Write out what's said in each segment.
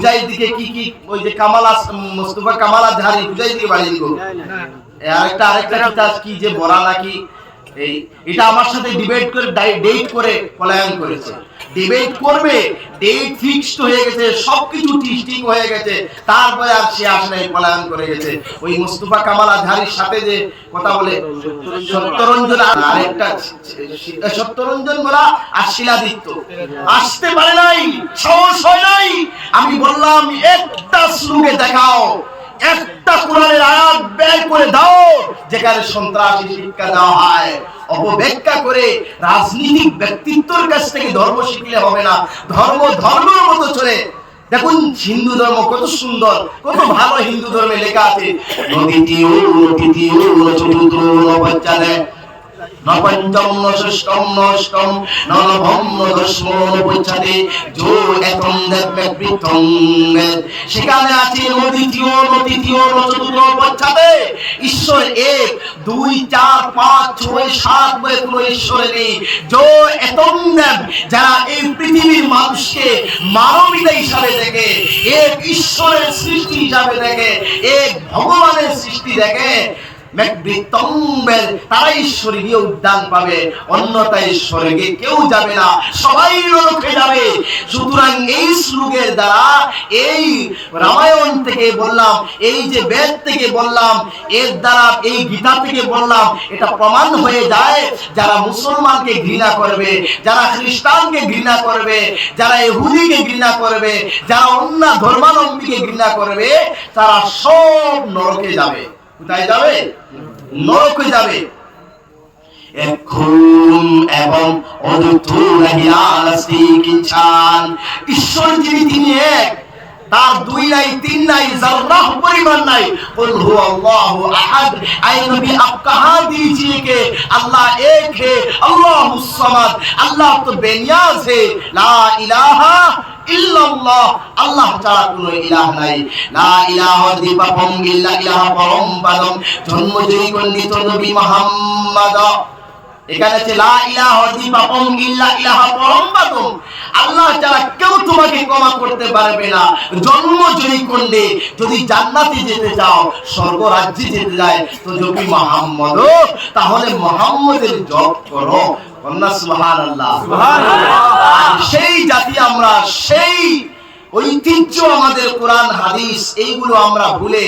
পূজার দিকে কি কি ওই যে কামাল মুস্তাফা কামাল আজহারি পূজার দিকে বাড়ি দিব আরেকটা কিতাব কি যে বড়া নাকি এই এটা আমার সাথে ডিবেট করে ডেট করে পলায়ন করেছে ডিবেট করবে ডেট ফিক্সড হয়ে গেছে সবকিছু ঠিক হয়ে গেছে তারপরে আর সে আসলে পলায়ন করে গেছে ওই মুস্তাফা কামাল আজহারির সাথে যে কথা বলে সত্যরঞ্জন আরেকটা সত্যরঞ্জন বলা আর শিলাদিত্য আসতে পারে নাই সাহস হয় নাই আমি বললাম একটা শ্লোকে দেখাও একটা কোরআনের আয়াত বের করে দাও যেখানে সন্ত্রাসী শিক্ষা দেওয়া হয় অপব্যাখ্যা করে রাজনৈতিক ব্যক্তিত্বের কাছ থেকে ধর্ম শিখলে হবে না ধর্মের মতো চলে দেখুন হিন্দু ধর্ম কত সুন্দর কত ভালো হিন্দু ধর্মে লেখা আছে নদীতি ও নদীতি ও চতুর্থ নবচ্চাদে নপঞ্চম ষষ্ঠম নষ্টম নবম দশম নবচ্ছাদে যো একম দেবৃতং সেখানে আছে নদীতীয় চতুর্থ নবচ্ছাদে ঈশ্বর এক 2 4 5 6 7 বলে কোনো ঈশ্বর নেই যো একম দেব যারা এই পৃথিবীর মানুষকে মানবীয় হিসাবে দেখে এক ঈশ্বরের সৃষ্টি হিসাবে দেখে এক ভগবানের সৃষ্টি দেখে তারা ঈশ্বরীয় উদ্যান পাবে অন্যথায় স্বর্গে কেউ যাবে না সবাই নরকে যাবে সুতরাং এই শ্লোকের দ্বারা এই রামায়ণ থেকে বললাম এই যে বেদ থেকে বললাম এর দ্বারা এই গীতা থেকে বললাম এটা প্রমাণ হয়ে যায় যারা মুসলমানকে ঘৃণা করবে যারা খ্রিস্টানকে ঘৃণা করবে যারা ইহুদিকে ঘৃণা করবে যারা অন্য ধর্মাবলম্বীকে ঘৃণা করবে তারা সব নরকে যাবে কোথায় যাবে নরকে যাবে এখন এবং ঈশ্বর যিনি তিনি এক তার 2 নাই 3 নাই जर्राह परिमाण নাই कुल हु अल्लाहु अहद ऐ नबी आप कहां दीजिए कि अल्लाह एक है अल्लाहुस समद अल्लाह तो बेनियाज है ला इलाहा ইল্লাল্লাহ আল্লাহ ছাড়া কোনো ইলাহ নাই লা ইলাহা দিবাপম ইল্লা ইলাহা পরম পদম জন্মজয়ী কন্ডিত নবী মুহাম্মদ এখানে আছে লা ইলাহা দিবাপম ইল্লা ইলাহা পরম পদম আল্লাহ ছাড়া কেউ তোমাকে ক্ষমা করতে পারবে না জন্মজয়ী কন্ডে যদি জান্নাতে যেতে চাও স্বর্গ রাজ্যে যেতে যায় তো নবী মুহাম্মদ তাহলে মুহাম্মদের জপ করো সুবহানাল্লাহ সুবহানাল্লাহ সেই জাতি আমরা সেই ঐতিহ্য আমাদের কোরআন হাদিস এইগুলো আমরা ভুলে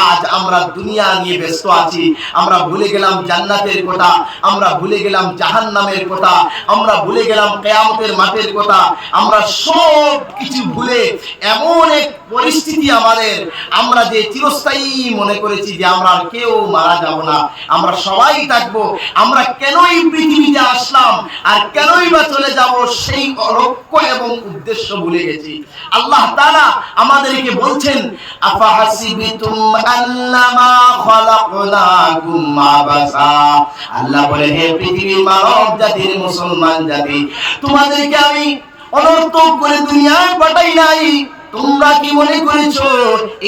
আজ আমরা দুনিয়া নিয়ে ব্যস্ত আছি আমরা ভুলে গেলাম জান্নাতের কথা আমরা ভুলে গেলাম জাহান্নামের কথা আমরা ভুলে গেলাম কিয়ামতের মাঠের কথা আমরা সব কিছু ভুলে এমন এক পরিস্থিতি আমাদের আমরা যে চিরস্থায়ী মনে করেছি যে আমরা কেউ মারা যাব না আমরা সবাই থাকবো আমরা কেনই পৃথিবীতে আসলাম আর কেনই বা চলে যাব সেই লক্ষ্য এবং উদ্দেশ্য ভুলে গেছি আল্লাহ তাআলা আমাদেরকে বলছেন আফা হাসিবিতুম আন্নামা খালাকনাকুম আবাসা আল্লাহ বলে হে পৃথিবীর মানব জাতির মুসলমান জাতি তোমাদেরকে আমি অনর্থক করে দুনিয়ায় পাঠাই নাই তোমরা কি মনে করেছো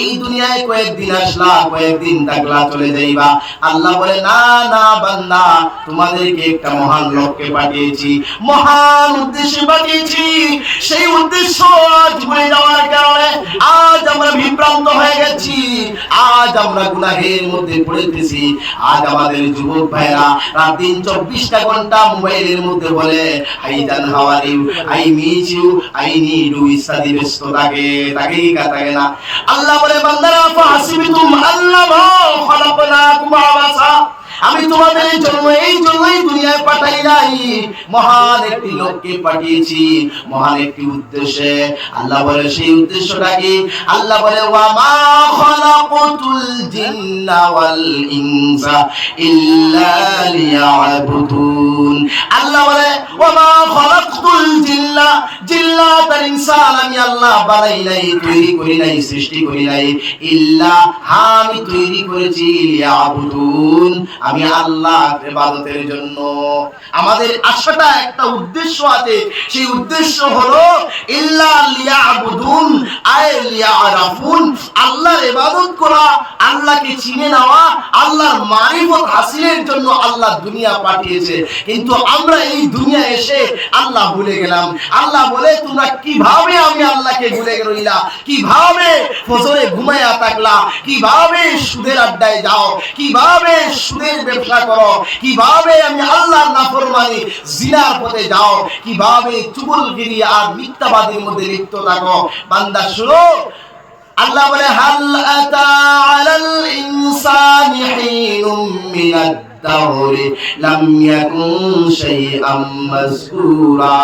এই দুনিয়ায় কয়েকদিন আসলা কয়েকদিন থাকলা চলে যাইবা আল্লাহ বলে না না বান্দা তোমাদেরকে একটা মহান লক্ষ্যে পাঠিয়েছি মহান উদ্দেশ্যে পাঠিয়েছি সেই উদ্দেশ্য আজ ভুলে যাওয়ার কারণে আজ আমরা বিভ্রান্ত হয়ে গেছি আজ আমরা গুনাহের মধ্যে পড়েছি আজ আমাদের যুবক ভাইরা রাত দিন 24টা ঘন্টা মোবাইলের মধ্যে বলে আই জান how are you I miss you I need you ইত্যাদি ব্যস্ত থাকে তাকেই কাটায় না আল্লাহ বলে বান্দারা ফাসিবিতুম আল্লামা খালাকনাকুম আবাসা আমি তোমাদের জন্য এই জন্যই দুনিয়ায় পাঠাই নাই মহান একটি লোককে পাঠিয়েছি মহান একটি উদ্দেশ্যে আল্লাহ বলে সেই উদ্দেশ্যটা কি আল্লাহ বলে ওয়া মা খালাকুতুল জিন্না ওয়াল ইনসা ইল্লা লিয়াবুদুন আল্লাহ বলে ওয়া মা খালাকুতুল জিন্নাত ওয়াল ইনসান আমি আল্লাহ বানাই নাই তৈরি করি নাই সৃষ্টি করি নাই ইল্লা আমি তৈরি করেছি লিয়াবুদুন আমি আল্লাহর ইবাদতের জন্য। আমাদের আসাটা একটা উদ্দেশ্য আছে, সেই উদ্দেশ্য হলো ইল্লা লিয়াবুদুন আয় লিয়ারাফুন, আল্লাহর ইবাদত করা, আল্লাহকে চিনে নেওয়া, আল্লাহর মারিফত হাসিলের জন্য আল্লাহ দুনিয়া পাঠিয়েছে। কিন্তু আমরা এই দুনিয়া এসে আল্লাহ ভুলে গেলাম। আল্লাহ বলে তোমরা কিভাবে আমি আল্লাহকে ভুলে রইলা, কিভাবে ফজরে ঘুমায়া থাকলা, কিভাবে সুদের আড্ডায় যাও, কিভাবে সুদের ব্যবসা করো, কিভাবে আমি আল্লাহর নাফরমানি জিনার পথে যাও, কিভাবে চুগলগিরি আর মিথ্যাবাদীর মধ্যে লিপ্ত থাকো। বান্দা শুনো, আল্লাহ বলে হাল আতা আলাল ইনসানি হিনুম মিনাদ দাহরি লাম ইয়াকুন শাইআম মাযকুরা।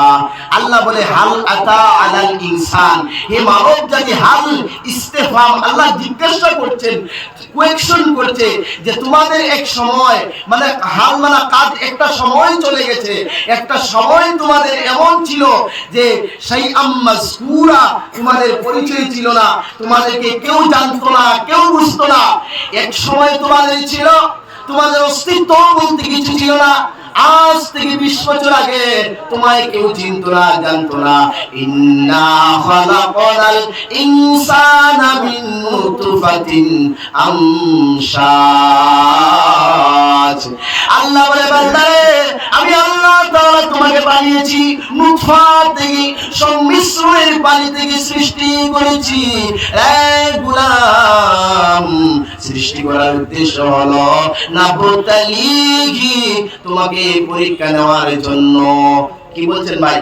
আল্লাহ বলে হাল আতা আলাল ইনসান, হে মানব জাতি, হাল ইস্তেফাম, আল্লাহ জিজ্ঞাসা করছেন, কোয়েকশন করছে যে তোমাদের এক সময়, মানে হাল মানে কাজ, একটা সময় চলে গেছে, একটা সময় তোমাদের এমন ছিল যে শাইআম মাযকুরা, তোমাদের পরিচয় ছিল না, তোমাদেরকে কেউ জানতো না, কেউ বুঝতো না। এক সময় তোমাদের ছিল, তোমাদের অস্তিত্ব বলতে কিছু ছিল না। আজ থেকে 20 বছর আগে তোমায় কেউ চিনতো না, জানতো না। ইন্না খালাকাল ইনসানা মিন নুতফাতিন আমশাজ। আল্লাহ বলে বান্দারে, আমি আল্লাহ তাআলা তোমাকে বানিয়েছি নুতফা থেকে, সংমিশ্রণের পানি থেকে সৃষ্টি করেছি। গোলাম, সৃষ্টি করার উদ্দেশ্য হলো নাবতালিহি, তোমাকে পরীক্ষা নেওয়ার জন্য। কি বলছেন ভাই?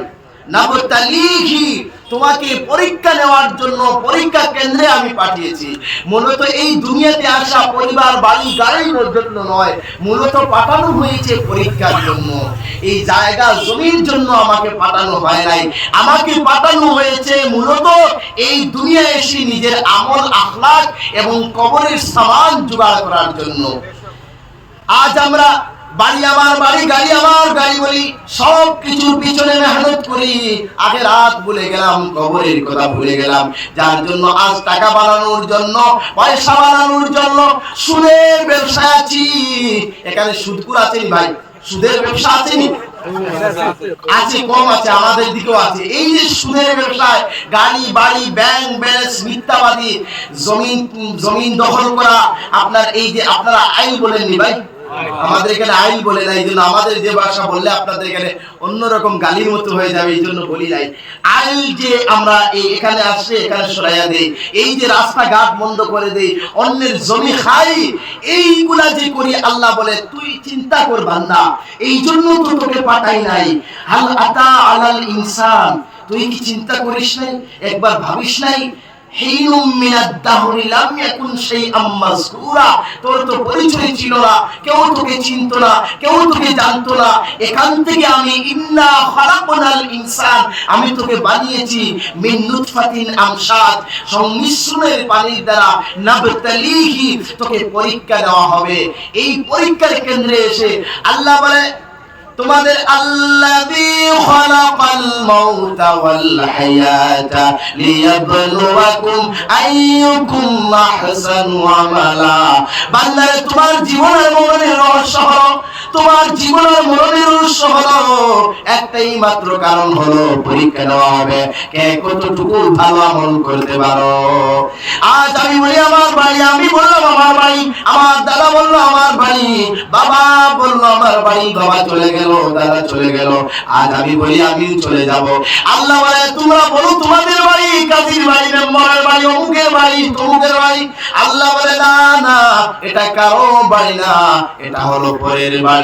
নাবতালিহি, তোমাকে পরীক্ষা নেওয়ার জন্য পরীক্ষা কেন্দ্রে আমি পাঠিয়েছি। মূলত এই দুনিয়াতে আসা পরিবার বাড়ি গাড়ির জন্য নয়, মূলত পাঠানো হয়েছে পরীক্ষার জন্য। এই জায়গা জমির জন্য আমাকে পাঠানো হয় নাই, আমাকে পাঠানো হয়েছে মূলত এই দুনিয়া এসে নিজের আমল আখলাক এবং কবরের সামান জোগাড় করার জন্য। আজ আমরা বাড়ি আমার বাড়ি, গাড়ি আমার গাড়ি বলি, সব কিছুর পিছনে মেহনত করি, আগে রাত ভুলে গেলাম, কবরের কথা ভুলে গেলাম। যার জন্য আজ টাকা বানানোর জন্য, পয়সা বানানোর জন্য সুদের ব্যবসা আছি। এখানে সুদপুর আছেনি ভাই? সুদের ব্যবসা আছেনি? আছে, কম আছে, আমাদের দিকেও আছে। এই যে সুদের ব্যবসায় গাড়ি বাড়ি ব্যাংক ব্যালেন্স মিথ্যাবাদী জমিন দখল করা, আপনার এই যে আপনারা আইন বলেননি ভাই, আমাদের এখানে আইন বলে নাই, এই জন্য আমাদের যে ভাষা বললে আপনাদের এখানে অন্যরকম গালির মতো হয়ে যাবে, এই জন্য বলি নাই। আইন যে আমরা এখানে আসলে এখানে সরাইয়া দেই, এই যে রাস্তাঘাট বন্ধ করে দেই, অন্যের জমি খাই, এইগুলা যে করি, আল্লাহ বলে তুই চিন্তা কর বান্দা, এই জন্য তো তোকে পাঠাই নাই। হাল আতা আলাল ইনসান, তুই কি চিন্তা করিস নাই, একবার ভাবিস নাই? হিনুম মিনাদ দাহরি লাম ইয়াকুন শাইআম মাযকুরা, তোর তো পরিচয় ছিল না, কেউ তোকে চিনতো না, কেউ তোকে জানতো না। এখান থেকে আমি ইন্না খালাকনাল ইনসান, আমি তোকে বানিয়েছি মিন নুতফাতিন আমশাজ, সংমিশ্রণের পানির দ্বারা, নাবতালিহি, তোকে পরীক্ষা দেওয়া হবে। এই পরীক্ষার কেন্দ্রে এসে আল্লাহ বলে তোমাদের আল্লাযী খালাকাল মাউতা ওয়াল হায়াতা লিয়াবলুয়াকুম আইয়ুকুম আহসানু আমালা। বান্দারে, তোমার জীবনের মরণের রহস্য হলো, তোমার জীবনের মরণের রহস্য হলো একটাই মাত্র কারণ হলো পরীক্ষা নেওয়া হবে, কে কতটুকু ভালো আমল করতে পারো। আজ আমি বলি আমার বাড়ি, আমি বললাম আমার বাড়ি, আমার দাদা বললো আমার বাড়ি, বাবা বললো আমার বাড়ি, বাবা চলে গেল, দাদা চলে গেল, আজ আমি বলি আমিও চলে যাব। আল্লাহ বলে তোমরা বলো তোমাদের বাড়ি, কাজীর বাড়ি, মেম্বারের বাড়ি, অমুকের বাড়ি, তমুকের বাড়ি। আল্লাহ বলে না না, এটা কারো বাড়ি না, এটা হলো পরের বাড়ি।